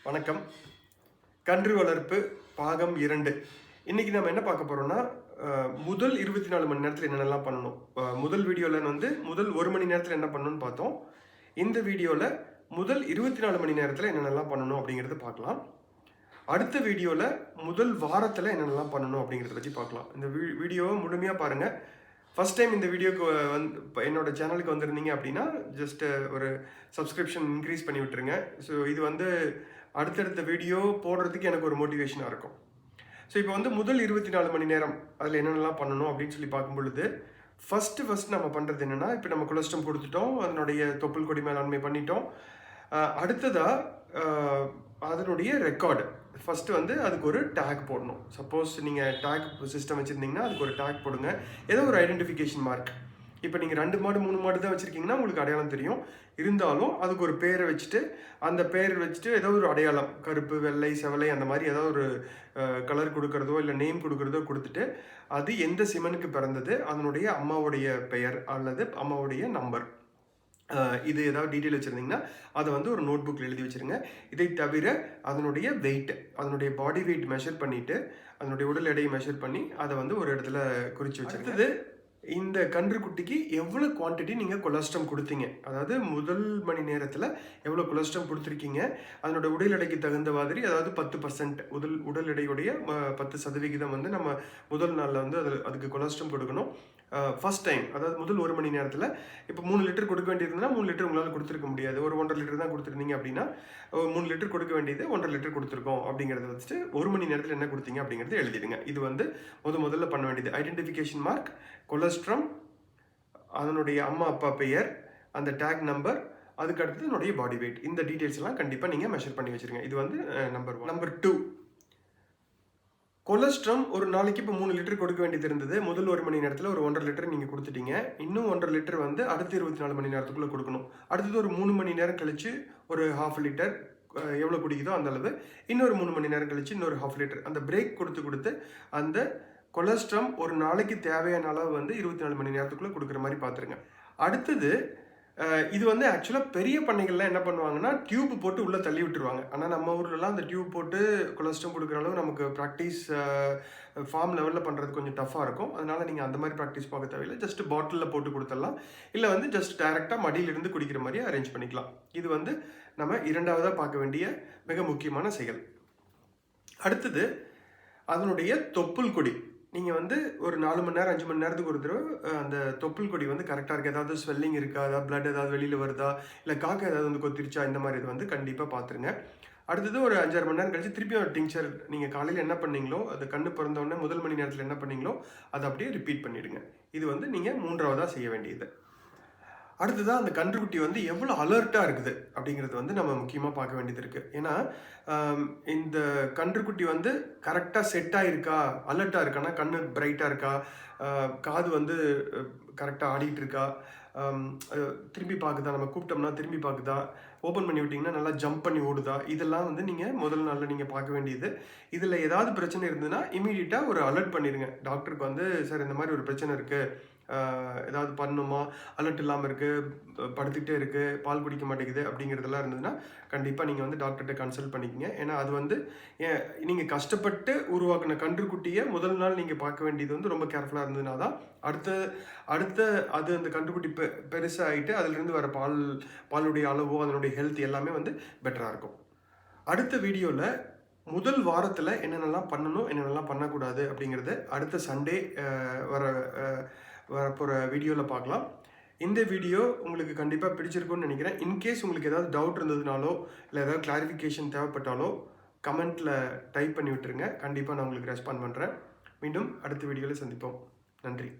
வணக்கம். கன்று வளர்ப்பு பாகம் 2. இன்னைக்கு நம்ம என்ன பார்க்க போறோம்னா, முதல் 24 மணி நேரத்தில் என்னென்னலாம் பண்ணணும். முதல் வீடியோவில் வந்து முதல் 1 மணி நேரத்தில் என்ன பண்ணணும்னு பார்த்தோம். இந்த வீடியோவில் முதல் 24 மணி நேரத்தில் என்னென்னலாம் பண்ணணும் அப்படிங்கிறத பார்க்கலாம். அடுத்த வீடியோவில் முதல் வாரத்தில் என்னென்னலாம் பண்ணணும் அப்படிங்கிறத பற்றி பார்க்கலாம். இந்த வீடியோவை முழுமையாக பாருங்கள். ஃபஸ்ட் டைம் இந்த வீடியோக்கு என்னோட சேனலுக்கு வந்திருந்தீங்க அப்படின்னா ஜஸ்ட் ஒரு சப்ஸ்கிரிப்ஷன் இன்க்ரீஸ் பண்ணி விட்டுருங்க. ஸோ இது வந்து அடுத்தடுத்த வீடியோ போடுறதுக்கு எனக்கு ஒரு மோட்டிவேஷனாக இருக்கும். ஸோ இப்போ வந்து முதல் 24 மணி நேரம் அதில் என்னென்னலாம் பண்ணணும் அப்படின்னு சொல்லி பார்க்கும் பொழுது ஃபஸ்ட்டு நம்ம பண்ணுறது என்னென்னா, இப்போ நம்ம கொலஸ்ட்ரம் கொடுத்துட்டோம், அதனுடைய தொப்புள் கொடி மேலாண்மை பண்ணிட்டோம். அடுத்ததாக அதனுடைய ரெக்கார்டு ஃபஸ்ட்டு வந்து அதுக்கு ஒரு டேக் போடணும். சப்போஸ் நீங்கள் டேக் சிஸ்டம் வச்சுருந்தீங்கன்னா அதுக்கு ஒரு டேக் போடுங்க. ஏதோ ஒரு ஐடென்டிஃபிகேஷன் மார்க். இப்போ நீங்கள் 2 மாடு 3 மாடு தான் வச்சுருக்கீங்கன்னா உங்களுக்கு அடையாளம் தெரியும். இருந்தாலும் அதுக்கு ஒரு பேரை வச்சுட்டு அந்த பேர் வச்சுட்டு ஏதோ ஒரு அடையாளம், கருப்பு, வெள்ளை, செவலை அந்த மாதிரி ஏதோ ஒரு கலர் கொடுக்குறதோ இல்லை நேம் கொடுக்குறதோ கொடுத்துட்டு அது எந்த சிமனுக்கு பிறந்தது, அதனுடைய அம்மாவுடைய பெயர் அல்லது அம்மாவுடைய நம்பர், இது ஏதாவது டீட்டெயில் வச்சுருந்தீங்கன்னா அதை வந்து ஒரு நோட் புக்கில் எழுதி வச்சுருங்க. இதை தவிர அதனுடைய வெயிட், அதனுடைய பாடி வெயிட் மெஷர் பண்ணிவிட்டு அதனுடைய உடல் எடையை மெஷர் பண்ணி அதை வந்து ஒரு இடத்துல குறித்து வச்சுருந்தது. இந்த கன்றுக்குட்டிக்கு எவ்வளோ குவான்டிட்டி நீங்கள் கொலஸ்ட்ரம் கொடுத்தீங்க, அதாவது முதல் மணி நேரத்தில் எவ்வளோ கொலஸ்ட்ரம் கொடுத்துருக்கீங்க, அதனோட உடல் எடைக்கு தகுந்த மாதிரி, அதாவது 10% உடல் எடையுடைய 10% வந்து நம்ம முதல் நாளில் வந்து அதுக்கு கொலஸ்ட்ரம் கொடுக்கணும். ஃபஸ்ட் டைம், அதாவது முதல் 1 மணி நேரத்தில். இப்போ 3 லிட்டர் கொடுக்க வேண்டியதுன்னா 3 லிட்டர் உங்களால் கொடுத்துருக்க முடியாது. ஒரு 1.5 லிட்டர் தான் கொடுத்துருந்தீங்க அப்படின்னா 3 லிட்டர் கொடுக்க வேண்டியது 1.5 லிட்டர் கொடுத்துருக்கோம் அப்படிங்கிறத வச்சுட்டு 1 மணி நேரத்தில் என்ன கொடுத்தீங்க அப்படிங்கிறத எழுதிடுங்க. இது வந்து முதல்ல பண்ண வேண்டியது. ஐடென்டிஃபிகேஷன் மார்க், கொலஸ்ட்ரம், அதனுடைய அம்மா அப்பா பெயர், அந்த டேக் நம்பர், அதுக்கு அடுத்தது என்னுடைய பாடி வெயிட். இந்த டீட்டெயில்ஸ் எல்லாம் கண்டிப்பாக நீங்கள் மெஷர் பண்ணி வச்சுருங்க. இது வந்து நம்பர் 1. நம்பர் 2, கொலஸ்ட்ரம் ஒரு நாளைக்கு இப்போ 3 லிட்டர் கொடுக்க வேண்டியது இருந்தது. முதல் 1 மணி நேரத்தில் ஒரு 1.5 லிட்டர் நீங்கள் கொடுத்துட்டீங்க. இன்னும் 1.5 லிட்டர் வந்து அடுத்த 24 மணி நேரத்துக்குள்ளே கொடுக்கணும். அடுத்தது ஒரு 3 மணி நேரம் கழித்து ஒரு 1/2 லிட்டர், எவ்வளோ குடிக்குதோ அந்த அளவு. இன்னொரு 3 மணி நேரம் கழித்து இன்னொரு 1/2 லிட்டர். அந்த பிரேக் கொடுத்து அந்த கொலஸ்ட்ரம் ஒரு நாளைக்கு தேவையான அளவு வந்து 24 மணி நேரத்துக்குள்ளே கொடுக்குற மாதிரி பார்த்துருங்க. அடுத்தது இது வந்து ஆக்சுவலாக பெரிய பண்ணைகள்லாம் என்ன பண்ணுவாங்கன்னா டியூப் போட்டு உள்ளே தள்ளி விட்டுருவாங்க. ஆனால் நம்ம ஊர்லலாம் அந்த டியூப் போட்டு கொலஸ்ட்ரம் கொடுக்குற அளவு நமக்கு ப்ராக்டிஸ் ஃபார்ம் லெவலில் பண்ணுறது கொஞ்சம் டஃப்பாக இருக்கும். அதனால் நீங்கள் அந்த மாதிரி ப்ராக்டிஸ் பார்க்க தேவையில்லை. ஜஸ்ட் பாட்டிலில் போட்டு கொடுத்துடலாம். இல்லை வந்து ஜஸ்ட் டைரெக்டாக மடியிலிருந்து குடிக்கிற மாதிரி அரேஞ்ச் பண்ணிக்கலாம். இது வந்து நம்ம 2வதாக பார்க்க வேண்டிய மிக முக்கியமான செயல். அடுத்தது அதனுடைய தொப்புள் கொடி. நீங்கள் வந்து ஒரு 4 மணி நேரம் 5 மணி நேரத்துக்கு ஒரு தடவை அந்த தொப்புள் கொடி வந்து கரெக்டாக இருக்குது, ஏதாவது ஸ்வெல்லிங் இருக்கா, ஏதாவது பிளட் ஏதாவது வெளியில் வருதா, இல்லை காக்கா ஏதாவது வந்து கொத்திருச்சா, இந்த மாதிரி இது வந்து கண்டிப்பாக பார்த்துருங்க. அடுத்தது ஒரு 5-6 மணி நேரம் கழிச்சு திருப்பி ஒரு டிங்சர், நீங்கள் காலையில் என்ன பண்ணீங்களோ, அது கண்ணு பிறந்தோடனே முதல் மணி நேரத்தில் என்ன பண்ணீங்களோ அதை அப்படியே ரிப்பீட் பண்ணிவிடுங்க. இது வந்து நீங்கள் 3வதாக செய்ய வேண்டியது. அடுத்ததான் அந்த கன்றுக்குட்டி வந்து எவ்வளோ அலர்ட்டாக இருக்குது அப்படிங்கிறது வந்து நம்ம முக்கியமாக பார்க்க வேண்டியது இருக்குது. ஏன்னா இந்த கன்றுக்குட்டி வந்து கரெக்டாக செட் ஆகிருக்கா, அலர்ட்டாக இருக்கான்னா, கண்ணு பிரைட்டாக இருக்கா, காது வந்து கரெக்டாக ஆடிட்டு இருக்கா, திரும்பி பார்க்குதா, நம்ம கூப்பிட்டோம்னா திரும்பி பார்க்குதா, ஓப்பன் பண்ணி விட்டிங்கன்னா நல்லா ஜம்ப் பண்ணி ஓடுதா, இதெல்லாம் வந்து நீங்கள் முதல் நாளில் நீங்கள் பார்க்க வேண்டியது. இதில் ஏதாவது பிரச்சனை இருந்ததுன்னா இமீடியட்டாக ஒரு அலர்ட் பண்ணிடுங்க டாக்டருக்கு வந்து, சார் இந்த மாதிரி ஒரு பிரச்சனை இருக்குது, ஏதாவது பண்ணணுமா, அலர்ட் இல்லாமல் இருக்குது, படுத்துக்கிட்டே இருக்குது, பால் குடிக்க மாட்டேங்குது அப்படிங்கிறதெல்லாம் இருந்ததுன்னா கண்டிப்பாக நீங்கள் வந்து டாக்டர்கிட்ட கன்சல்ட் பண்ணிக்கங்க. ஏன்னா அது வந்து நீங்கள் கஷ்டப்பட்டு உருவாக்கின கன்றுக்குட்டியை முதல் நாள் நீங்கள் பார்க்க வேண்டியது வந்து ரொம்ப கேர்ஃபுல்லாக இருந்ததுனா தான் அடுத்த அது அந்த கன்றுக்குட்டி பெருசாகிட்டு அதிலிருந்து வர பாலுடைய அளவோ அதனுடைய ஹெல்த் எல்லாமே வந்து பெட்டராக இருக்கும். அடுத்த வீடியோவில் முதல் வாரத்தில் என்னென்னலாம் பண்ணணும், என்னென்னலாம் பண்ணக்கூடாது அப்படிங்கிறது அடுத்த சண்டே வரப்போகிற வீடியோவில் பார்க்கலாம். இந்த வீடியோ உங்களுக்கு கண்டிப்பாக பிடிச்சிருக்குன்னு நினைக்கிறேன். இன்கேஸ் உங்களுக்கு ஏதாவது டவுட் இருந்ததுனாலோ இல்லை ஏதாவது கிளாரிஃபிகேஷன் தேவைப்பட்டாலோ கமெண்ட்டில் டைப் பண்ணி விட்டுருங்க. கண்டிப்பாக நான் உங்களுக்கு ரெஸ்பாண்ட் பண்ணுறேன். மீண்டும் அடுத்த வீடியோவில் சந்திப்போம். நன்றி.